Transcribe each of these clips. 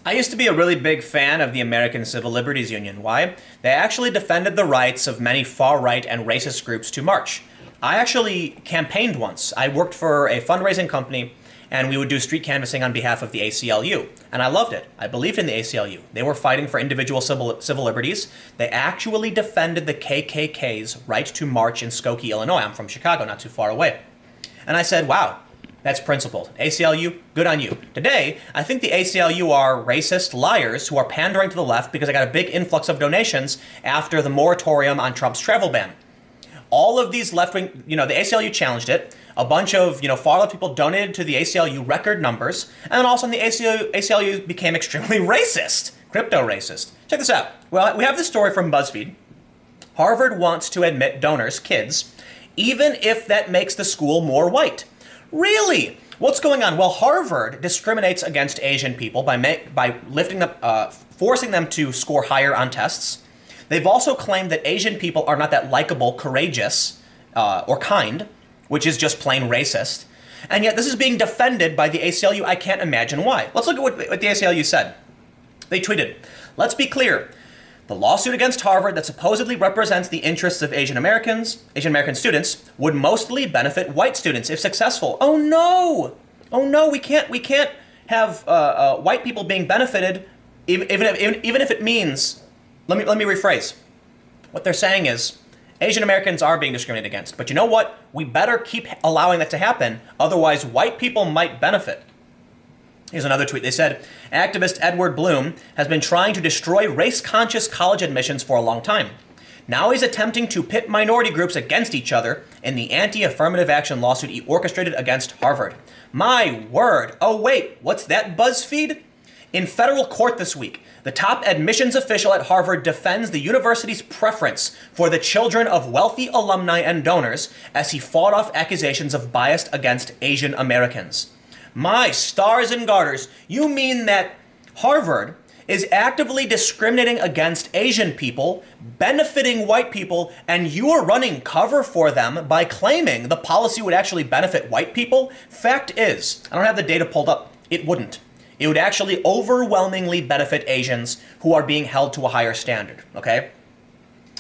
I used to be a really big fan of the American Civil Liberties Union. Why? They actually defended the rights of many far-right and racist groups to march. I actually campaigned once. I worked for a fundraising company, and we would do street canvassing on behalf of the ACLU. And I loved it. I believed in the ACLU. They were fighting for individual civil liberties. They actually defended the KKK's right to march in Skokie, Illinois. I'm from Chicago, not too far away. And I said, wow, that's principled. ACLU, good on you. Today, I think the ACLU are racist liars who are pandering to the left because I got a big influx of donations after the moratorium on Trump's travel ban. All of these left-wing, the ACLU challenged it. A bunch of, far-left people donated to the ACLU record numbers. And then all of a sudden the ACLU became extremely racist, crypto-racist. Check this out. Well, we have this story from BuzzFeed. Harvard wants to admit donors, kids, even if that makes the school more white. Really? What's going on? Well, Harvard discriminates against Asian people by lifting them, forcing them to score higher on tests. They've also claimed that Asian people are not that likable, courageous, or kind, which is just plain racist. And yet this is being defended by the ACLU. I can't imagine why. Let's look at what the ACLU said. They tweeted, "Let's be clear. The lawsuit against Harvard that supposedly represents the interests of Asian American students would mostly benefit white students if successful." Oh no! Oh no, we can't have white people being benefited even if it means, let me rephrase. What they're saying is, Asian Americans are being discriminated against. But you know what? We better keep allowing that to happen. Otherwise, white people might benefit. Here's another tweet. They said, activist Edward Bloom has been trying to destroy race-conscious college admissions for a long time. Now he's attempting to pit minority groups against each other in the anti-affirmative action lawsuit he orchestrated against Harvard. My word. Oh, wait. What's that, BuzzFeed? In federal court this week, the top admissions official at Harvard defends the university's preference for the children of wealthy alumni and donors as he fought off accusations of bias against Asian Americans. My stars and garters, you mean that Harvard is actively discriminating against Asian people, benefiting white people, and you are running cover for them by claiming the policy would actually benefit white people? Fact is, I don't have the data pulled up, it wouldn't. It would actually overwhelmingly benefit Asians who are being held to a higher standard, okay?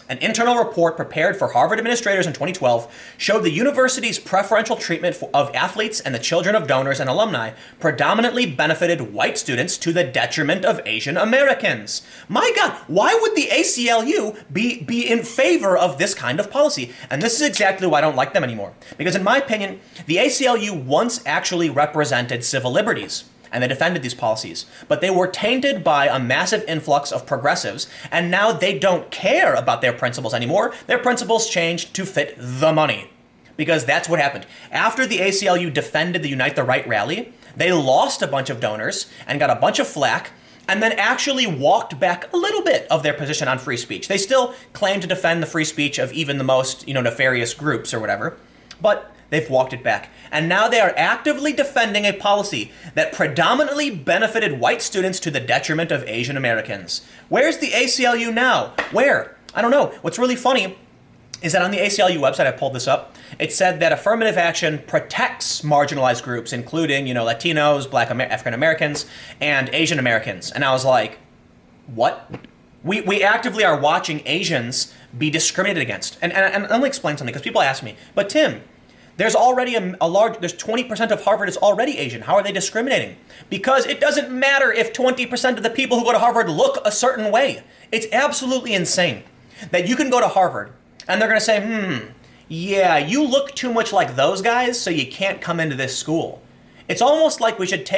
An internal report prepared for Harvard administrators in 2012 showed the university's preferential treatment of athletes and the children of donors and alumni predominantly benefited white students to the detriment of Asian Americans. My God, why would the ACLU be in favor of this kind of policy? And this is exactly why I don't like them anymore. Because in my opinion, the ACLU once actually represented civil liberties. And they defended these policies. But they were tainted by a massive influx of progressives, and now they don't care about their principles anymore. Their principles changed to fit the money. Because that's what happened. After the ACLU defended the Unite the Right rally, they lost a bunch of donors and got a bunch of flack, and then actually walked back a little bit of their position on free speech. They still claim to defend the free speech of even the most, nefarious groups or whatever, but they've walked it back. And now they are actively defending a policy that predominantly benefited white students to the detriment of Asian Americans. Where's the ACLU now? Where? I don't know. What's really funny is that on the ACLU website, I pulled this up, it said that affirmative action protects marginalized groups, including, Latinos, Black African Americans, and Asian Americans. And I was like, what? We actively are watching Asians be discriminated against. And let me explain something, because people ask me, but Tim, there's already there's 20% of Harvard is already Asian. How are they discriminating? Because it doesn't matter if 20% of the people who go to Harvard look a certain way. It's absolutely insane that you can go to Harvard and they're going to say, yeah, you look too much like those guys, so you can't come into this school. It's almost like we should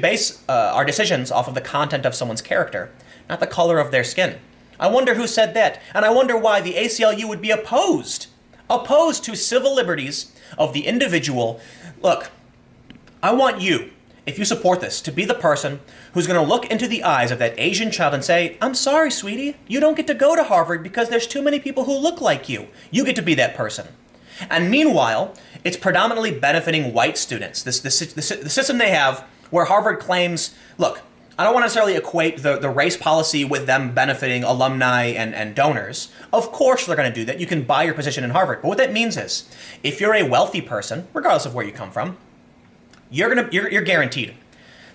base our decisions off of the content of someone's character, not the color of their skin. I wonder who said that, and I wonder why the ACLU would be opposed to civil liberties of the individual. Look, I want you, if you support this, to be the person who's going to look into the eyes of that Asian child and say, I'm sorry, sweetie, you don't get to go to Harvard because there's too many people who look like you. You get to be that person. And meanwhile, it's predominantly benefiting white students. The system they have where Harvard claims, look, I don't want to necessarily equate the race policy with them benefiting alumni and donors. Of course they're going to do that. You can buy your position in Harvard. But what that means is, if you're a wealthy person, regardless of where you come from, you're guaranteed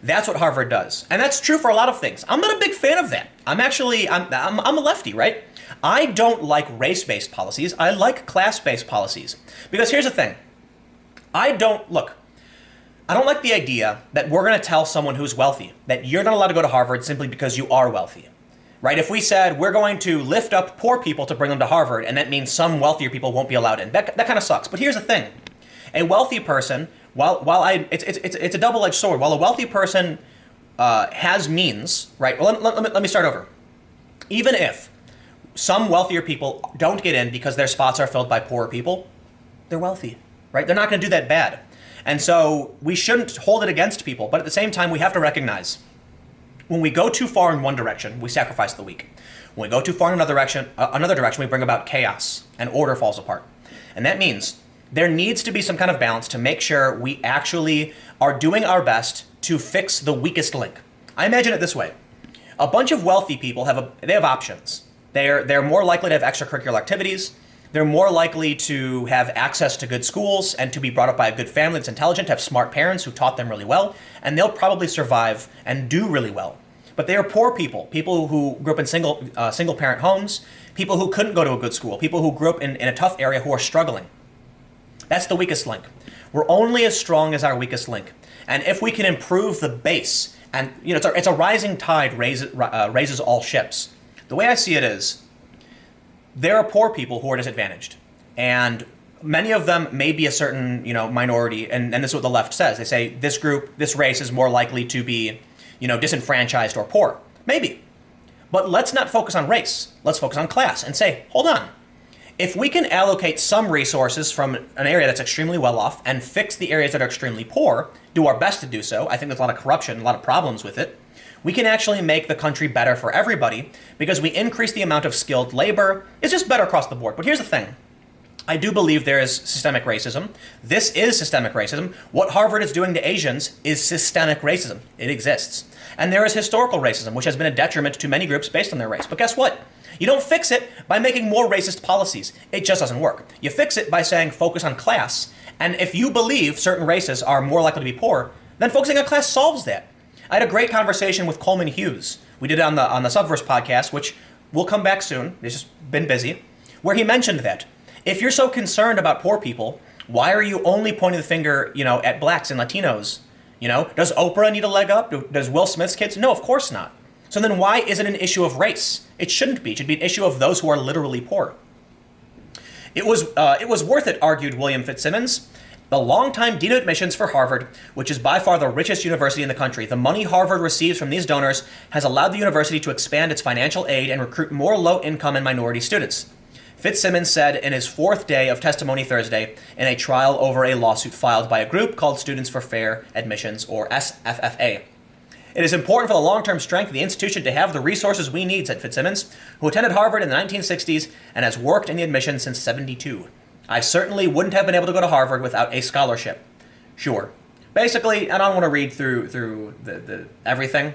That's what Harvard does. And that's true for a lot of things. I'm not a big fan of that. I'm a lefty, right? I don't like race-based policies. I like class-based policies. Because here's the thing. I don't like the idea that we're going to tell someone who's wealthy that you're not allowed to go to Harvard simply because you are wealthy. Right? If we said we're going to lift up poor people to bring them to Harvard, and that means some wealthier people won't be allowed in, that kind of sucks. But here's the thing: a wealthy person, it's a double-edged sword. While a wealthy person has means, right? Well, let me start over. Even if some wealthier people don't get in because their spots are filled by poorer people, they're wealthy, right? They're not going to do that bad, and so we shouldn't hold it against people. But at the same time, we have to recognize, when we go too far in one direction, we sacrifice the weak. When we go too far in another direction, we bring about chaos and order falls apart. And that means there needs to be some kind of balance to make sure we actually are doing our best to fix the weakest link. I imagine it this way. A bunch of wealthy people have options. They're more likely to have extracurricular activities. They're more likely to have access to good schools and to be brought up by a good family that's intelligent, to have smart parents who taught them really well, and they'll probably survive and do really well. But they are poor people who grew up in single parent homes, people who couldn't go to a good school, people who grew up in a tough area who are struggling. That's the weakest link. We're only as strong as our weakest link. And if we can improve the base, and it's a rising tide raises all ships. The way I see it is, there are poor people who are disadvantaged, and many of them may be a certain minority, and this is what the left says. They say this race is more likely to be disenfranchised or poor. Maybe. But let's not focus on race. Let's focus on class and say, hold on. If we can allocate some resources from an area that's extremely well off and fix the areas that are extremely poor, do our best to do so. I think there's a lot of corruption, a lot of problems with it. We can actually make the country better for everybody because we increase the amount of skilled labor. It's just better across the board. But here's the thing. I do believe there is systemic racism. This is systemic racism. What Harvard is doing to Asians is systemic racism. It exists. And there is historical racism, which has been a detriment to many groups based on their race. But guess what? You don't fix it by making more racist policies. It just doesn't work. You fix it by saying focus on class. And if you believe certain races are more likely to be poor, then focusing on class solves that. I had a great conversation with Coleman Hughes. We did it on the Subverse podcast, which will come back soon. It's just been busy. Where he mentioned that if you're so concerned about poor people, why are you only pointing the finger, at blacks and Latinos? Does Oprah need a leg up? Does Will Smith's kids? No, of course not. So then why is it an issue of race? It shouldn't be. It should be an issue of those who are literally poor. It was worth it, argued William Fitzsimmons, the longtime dean of admissions for Harvard, which is by far the richest university in the country. The money Harvard receives from these donors has allowed the university to expand its financial aid and recruit more low-income and minority students. Fitzsimmons said in his fourth day of testimony Thursday in a trial over a lawsuit filed by a group called Students for Fair Admissions, or SFFA. It is important for the long-term strength of the institution to have the resources we need, said Fitzsimmons, who attended Harvard in the 1960s and has worked in the admissions since '72. I certainly wouldn't have been able to go to Harvard without a scholarship. Sure. Basically, I don't want to read through the everything.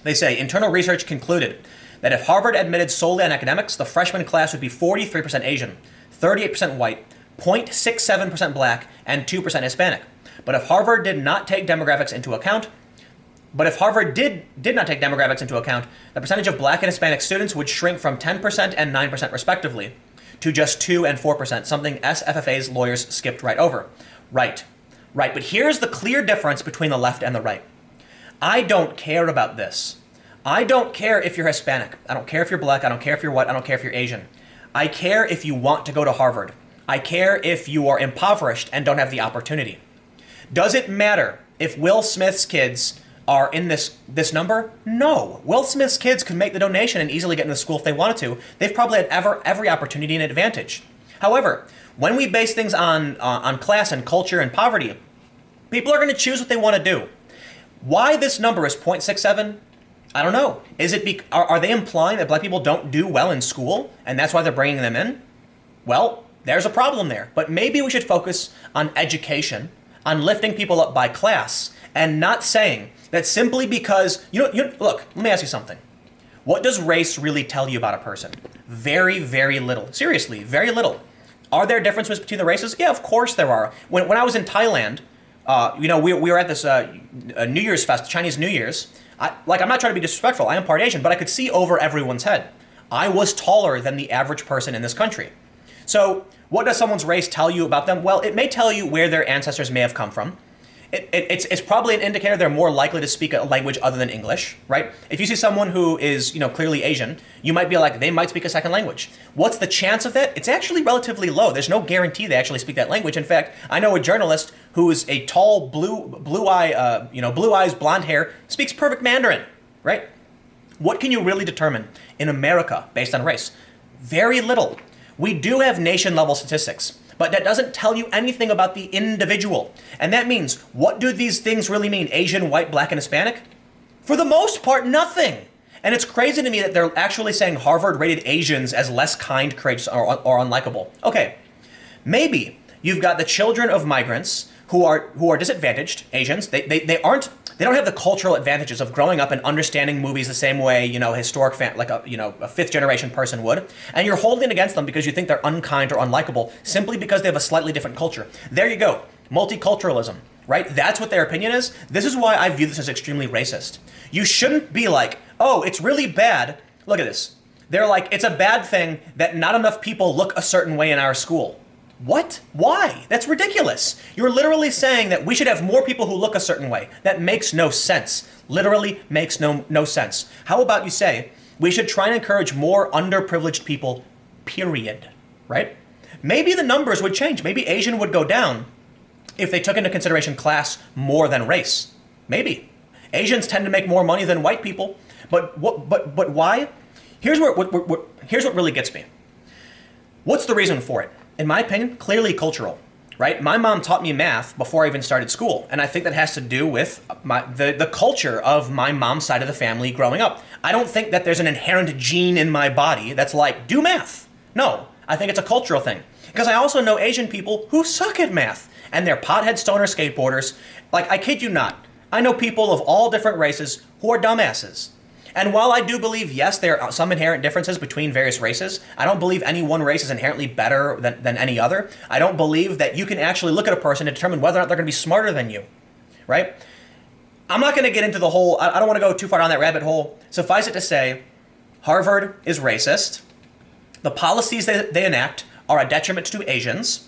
They say, internal research concluded that if Harvard admitted solely on academics, the freshman class would be 43% Asian, 38% white, 0.67% black, and 2% Hispanic. But if Harvard did not take demographics into account, the percentage of black and Hispanic students would shrink from 10% and 9% respectively to just 2 and 4%, something SFFA's lawyers skipped right over. Right. But here's the clear difference between the left and the right. I don't care about this. I don't care if you're Hispanic. I don't care if you're black. I don't care if you're white. I don't care if you're Asian. I care if you want to go to Harvard. I care if you are impoverished and don't have the opportunity. Does it matter if Will Smith's kids are in this number? No. Will Smith's kids could make the donation and easily get into school if they wanted to. They've probably had every opportunity and advantage. However, when we base things on class and culture and poverty, people are going to choose what they want to do. Why this number is 0.67? I don't know. Is it are they implying that black people don't do well in school and that's why they're bringing them in? Well, there's a problem there. But maybe we should focus on education, on lifting people up by class, and not saying that simply because look, let me ask you something. What does race really tell you about a person? Very, very little. Seriously, very little. Are there differences between the races? Yeah, of course there are. When I was in Thailand, We were at this New Year's fest, Chinese New Year's. I'm not trying to be disrespectful. I am part Asian, but I could see over everyone's head. I was taller than the average person in this country. So what does someone's race tell you about them? Well, it may tell you where their ancestors may have come from. It's probably an indicator they're more likely to speak a language other than English, right? If you see someone who is, clearly Asian, you might be like, they might speak a second language. What's the chance of that? It's actually relatively low. There's no guarantee they actually speak that language. In fact, I know a journalist who is a tall, blue eyes, blonde hair, speaks perfect Mandarin, right? What can you really determine in America based on race? Very little. We do have nation-level statistics, but that doesn't tell you anything about the individual. And that means, what do these things really mean? Asian, white, black, and Hispanic? For the most part, nothing. And it's crazy to me that they're actually saying Harvard rated Asians as less kind, courageous, or unlikable. Okay, maybe you've got the children of migrants who are disadvantaged, Asians. They don't have the cultural advantages of growing up and understanding movies the same way, historic fan, like a fifth generation person would. And you're holding it against them because you think they're unkind or unlikable simply because they have a slightly different culture. There you go. Multiculturalism, right? That's what their opinion is. This is why I view this as extremely racist. You shouldn't be like, oh, it's really bad. Look at this. They're like, it's a bad thing that not enough people look a certain way in our school. What? Why? That's ridiculous. You're literally saying that we should have more people who look a certain way. That makes no sense. Literally makes no sense. How about you say, we should try and encourage more underprivileged people, period, right? Maybe the numbers would change. Maybe Asian would go down if they took into consideration class more than race. Maybe. Asians tend to make more money than white people, but why? Here's what really gets me. What's the reason for it? In my opinion, clearly cultural, right? My mom taught me math before I even started school, and I think that has to do with the culture of my mom's side of the family growing up. I don't think that there's an inherent gene in my body that's like, do math. No, I think it's a cultural thing. Because I also know Asian people who suck at math, and they're pothead stoner skateboarders. Like, I kid you not, I know people of all different races who are dumbasses. And while I do believe, yes, there are some inherent differences between various races, I don't believe any one race is inherently better than any other. I don't believe that you can actually look at a person and determine whether or not they're going to be smarter than you, right? I'm not going to get into the whole, I don't want to go too far down that rabbit hole. Suffice it to say, Harvard is racist. The policies they enact are a detriment to Asians.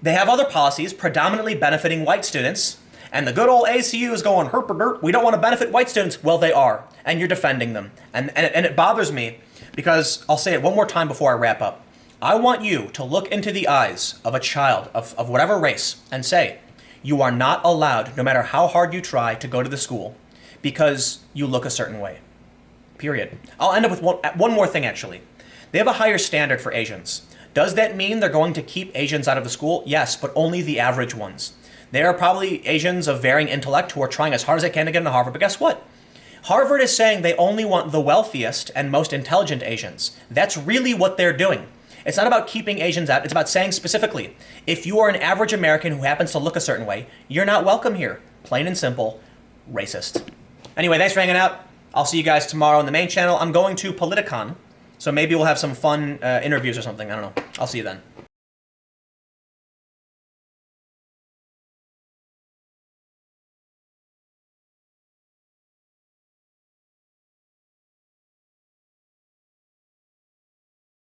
They have other policies predominantly benefiting white students. And the good old ACLU is going, herp, we don't want to benefit white students. Well, they are, and you're defending them. And it bothers me because, I'll say it one more time before I wrap up. I want you to look into the eyes of a child of whatever race and say, you are not allowed, no matter how hard you try, to go to the school because you look a certain way. Period. I'll end up with one more thing, actually. They have a higher standard for Asians. Does that mean they're going to keep Asians out of the school? Yes, but only the average ones. There are probably Asians of varying intellect who are trying as hard as they can to get into Harvard, but guess what? Harvard is saying they only want the wealthiest and most intelligent Asians. That's really what they're doing. It's not about keeping Asians out, it's about saying specifically, if you are an average American who happens to look a certain way, you're not welcome here. Plain and simple, racist. Anyway, thanks for hanging out. I'll see you guys tomorrow on the main channel. I'm going to Politicon, so maybe we'll have some fun interviews or something. I don't know. I'll see you then.